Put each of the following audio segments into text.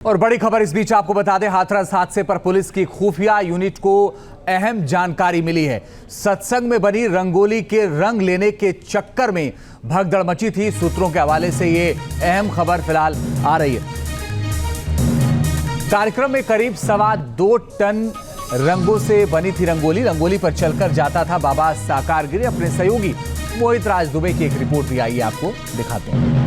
और बड़ी खबर इस बीच आपको बता दें, हाथरस हादसे पर पुलिस की खुफिया यूनिट को अहम जानकारी मिली है। सत्संग में बनी रंगोली के रंग लेने के चक्कर में भगदड़ मची थी। सूत्रों के हवाले से ये अहम खबर फिलहाल आ रही है। कार्यक्रम में करीब 2.25 टन रंगों से बनी थी रंगोली पर चलकर जाता था बाबा साकारगिरी। अपने सहयोगी मोहित राज दुबे की एक रिपोर्ट भी आई है, आपको दिखाते हैं।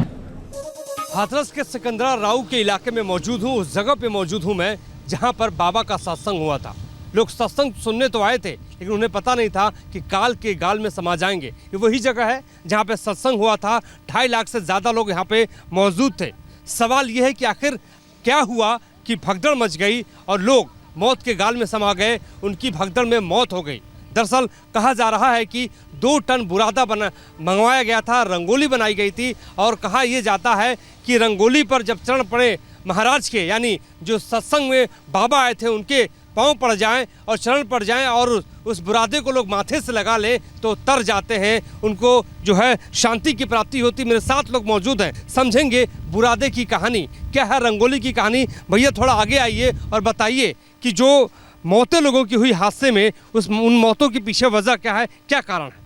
हाथरस के सिकंदरा राव के इलाके में मौजूद हूँ, उस जगह पे मौजूद हूँ मैं जहाँ पर बाबा का सत्संग हुआ था। लोग सत्संग सुनने तो आए थे, लेकिन उन्हें पता नहीं था कि काल के गाल में समा जाएंगे। ये वही जगह है जहाँ पे सत्संग हुआ था। 2.5 लाख से ज़्यादा लोग यहाँ पे मौजूद थे। सवाल ये है कि आखिर क्या हुआ कि भगदड़ मच गई और लोग मौत के गाल में समा गए, उनकी भगदड़ में मौत हो गई। दरअसल कहा जा रहा है कि 2 टन बुरादा मंगवाया गया था, रंगोली बनाई गई थी और कहा यह जाता है कि रंगोली पर जब चरण पड़े महाराज के, यानी जो सत्संग में बाबा आए थे, उनके पांव पड़ जाएं और चरण पड़ जाएं और उस बुरादे को लोग माथे से लगा ले तो तर जाते हैं, उनको जो है शांति की प्राप्ति होती। मेरे साथ लोग मौजूद हैं, समझेंगे बुरादे की कहानी क्या है, रंगोली की कहानी। भैया थोड़ा आगे आइए और बताइए कि जो मौतें लोगों की हुई हादसे में, उन मौतों के पीछे वजह क्या है, क्या कारण है?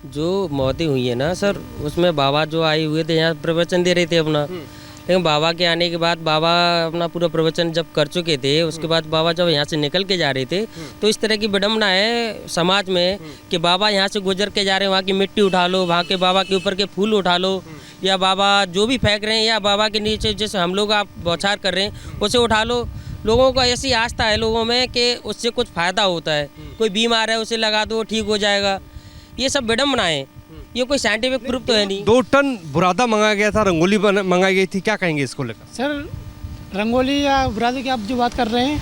जो मौतें हुई है ना सर, उसमें बाबा जो आए हुए थे यहाँ प्रवचन दे रहे थे अपना, लेकिन बाबा के आने के बाद बाबा अपना पूरा प्रवचन जब कर चुके थे, उसके बाद बाबा जब यहाँ से निकल के जा रहे थे तो इस तरह की विडम्बना है समाज में कि बाबा यहाँ से गुजर के जा रहे हैं, वहाँ की मिट्टी उठा लो, वहाँ के बाबा के ऊपर के फूल उठा लो, या बाबा जो भी फेंक रहे हैं या बाबा के नीचे जैसे हम लोग आप बौछार कर रहे हैं उसे उठा लो। लोगों को ऐसी आस्था है लोगों में कि उससे कुछ फ़ायदा होता है, कोई बीमार है उसे लगा दो ठीक हो जाएगा। ये सब विडम्बना है, ये कोई साइंटिफिक प्रूफ तो है नहीं। 2 टन बुरादा मंगाया गया था, रंगोली मंगाई गई थी, क्या कहेंगे इसको लेकर? सर रंगोली या बुरादे की आप जो बात कर रहे हैं,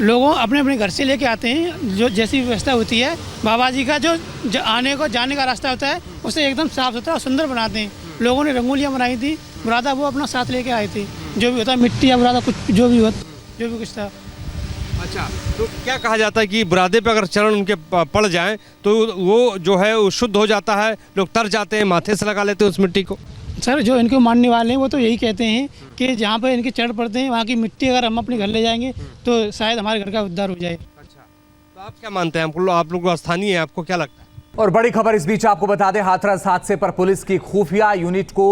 लोगों अपने अपने घर से लेके आते हैं, जो जैसी व्यवस्था होती है बाबा जी का जो आने को जाने का रास्ता होता है उसे एकदम साफ सुथरा और सुंदर बनाते हैं। लोगों ने रंगोलियाँ बनाई थी, बुरादा वो अपना साथ लेके आए थे, जो भी होता है मिट्टी या बुरादा कुछ जो भी कुछ था। अच्छा, तो क्या कहा जाता है कि बुरादे पे अगर चरण उनके पड़ जाएं तो वो जो है वो शुद्ध हो जाता है, लोग तर जाते हैं, माथे से लगा लेते हैं उस मिट्टी को? सर जो इनको मानने वाले हैं वो तो यही कहते हैं कि जहाँ पर इनके चढ़ पड़ते हैं वहाँ की मिट्टी अगर हम अपने घर ले जाएंगे तो शायद हमारे घर का उद्धार हो जाए। अच्छा, तो आप क्या मानते हैं? आप लोग स्थानीय हैं, आपको क्या लगता है? और बड़ी खबर इस बीच आपको बता दें, हाथरस हादसे पर पुलिस की खुफिया यूनिट को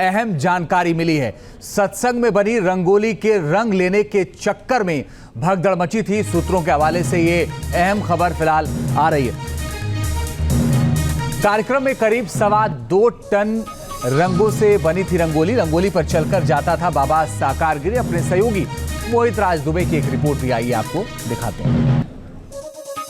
अहम जानकारी मिली है। सत्संग में बनी रंगोली के रंग लेने के चक्कर में भगदड़ मची थी। सूत्रों के हवाले से ये अहम खबर फिलहाल आ रही है। कार्यक्रम में करीब 2.25 टन रंगों से बनी थी रंगोली पर चलकर जाता था बाबा साकारगिरी। अपने सहयोगी मोहित राज दुबे की एक रिपोर्ट भी आई है, आपको दिखाते हैं।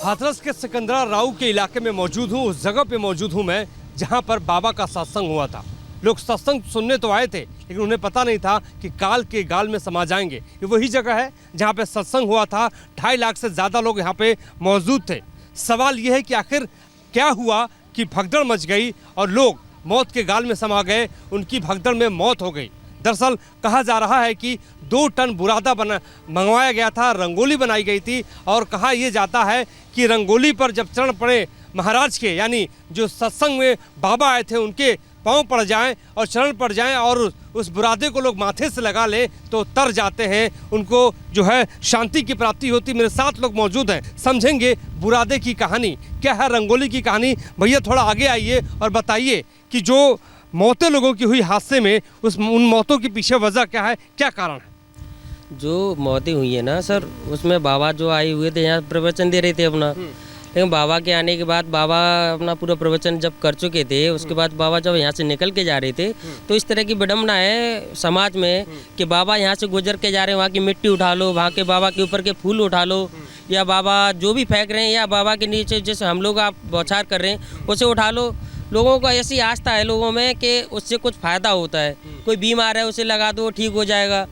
हाथरस के सिकंदरा राव के इलाके में मौजूद हूँ, उस जगह पे मौजूद हूँ मैं जहाँ पर बाबा का सत्संग हुआ था। लोग सत्संग सुनने तो आए थे, लेकिन उन्हें पता नहीं था कि काल के गाल में समा जाएंगे। ये वही जगह है जहाँ पे सत्संग हुआ था। 2.5 लाख से ज़्यादा लोग यहाँ पे मौजूद थे। सवाल ये है कि आखिर क्या हुआ कि भगदड़ मच गई और लोग मौत के गाल में समा गए, उनकी भगदड़ में मौत हो गई। दरअसल कहा जा रहा है कि 2 टन बुरादा मंगवाया गया था, रंगोली बनाई गई थी और कहा यह जाता है कि रंगोली पर जब चरण पड़े महाराज के, यानी जो सत्संग में बाबा आए थे, उनके पांव पड़ जाएं और चरण पड़ जाएं और उस बुरादे को लोग माथे से लगा ले तो तर जाते हैं, उनको जो है शांति की प्राप्ति होती। मेरे साथ लोग मौजूद हैं, समझेंगे बुरादे की कहानी क्या है, रंगोली की कहानी। भैया थोड़ा आगे आइए और बताइए कि जो मौतें लोगों की हुई हादसे में, उन मौतों के पीछे वजह क्या है, क्या कारण है? जो मौतें हुई है ना सर, उसमें बाबा जो आए हुए थे यहाँ प्रवचन दे रहे थे अपना, लेकिन बाबा के आने के बाद बाबा अपना पूरा प्रवचन जब कर चुके थे, उसके बाद बाबा जब यहाँ से निकल के जा रहे थे तो इस तरह की विडम्बना है समाज में कि बाबा यहाँ से गुजर के जा रहे हैं, वहाँ की मिट्टी उठा लो, वहाँ के बाबा के ऊपर के फूल उठा लो, या बाबा जो भी फेंक रहे हैं या बाबा के नीचे जैसे हम लोग आप बौछार कर रहे हैं उसे उठा लो। लोगों को ऐसी आस्था है लोगों में कि उससे कुछ फ़ायदा होता है, कोई बीमार है उसे लगा दो ठीक हो जाएगा।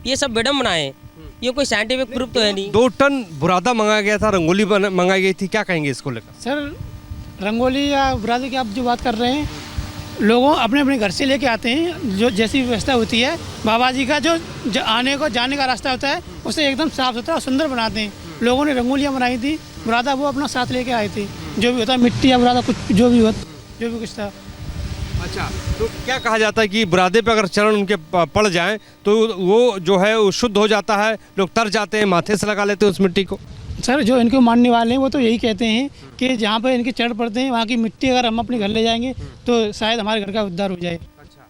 ये सब विडम्बना है, ये कोई साइंटिफिक प्रूफ तो है नहीं। 2 टन बुरादा मंगाया गया था, रंगोली मंगाई गई थी, क्या कहेंगे इसको लेकर? सर रंगोली या बुरादे की आप जो बात कर रहे हैं, लोगों अपने अपने घर से लेके आते हैं, जो जैसी व्यवस्था होती है बाबा जी का जो आने को जाने का रास्ता होता है उसे एकदम साफ सुथरा और सुंदर बनाते हैं। लोगों ने रंगोलियाँ बनाई थी, बुरादा वो अपना साथ लेके आए थे, जो भी होता है मिट्टी या बुरादा कुछ जो भी कुछ था। अच्छा, तो क्या कहा जाता है कि बुरादे पे अगर चरण उनके पड़ जाएं तो वो जो है वो शुद्ध हो जाता है, लोग तर जाते हैं, माथे से लगा लेते हैं उस मिट्टी को? सर जो इनको मानने वाले हैं वो तो यही कहते हैं कि जहाँ पर इनके चढ़ पड़ते हैं वहाँ की मिट्टी अगर हम अपने घर ले जाएंगे तो शायद हमारे घर का उद्धार हो जाए। अच्छा,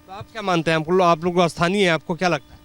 तो आप क्या मानते हैं? आप लोग स्थानीय हैं, आपको क्या लगता है?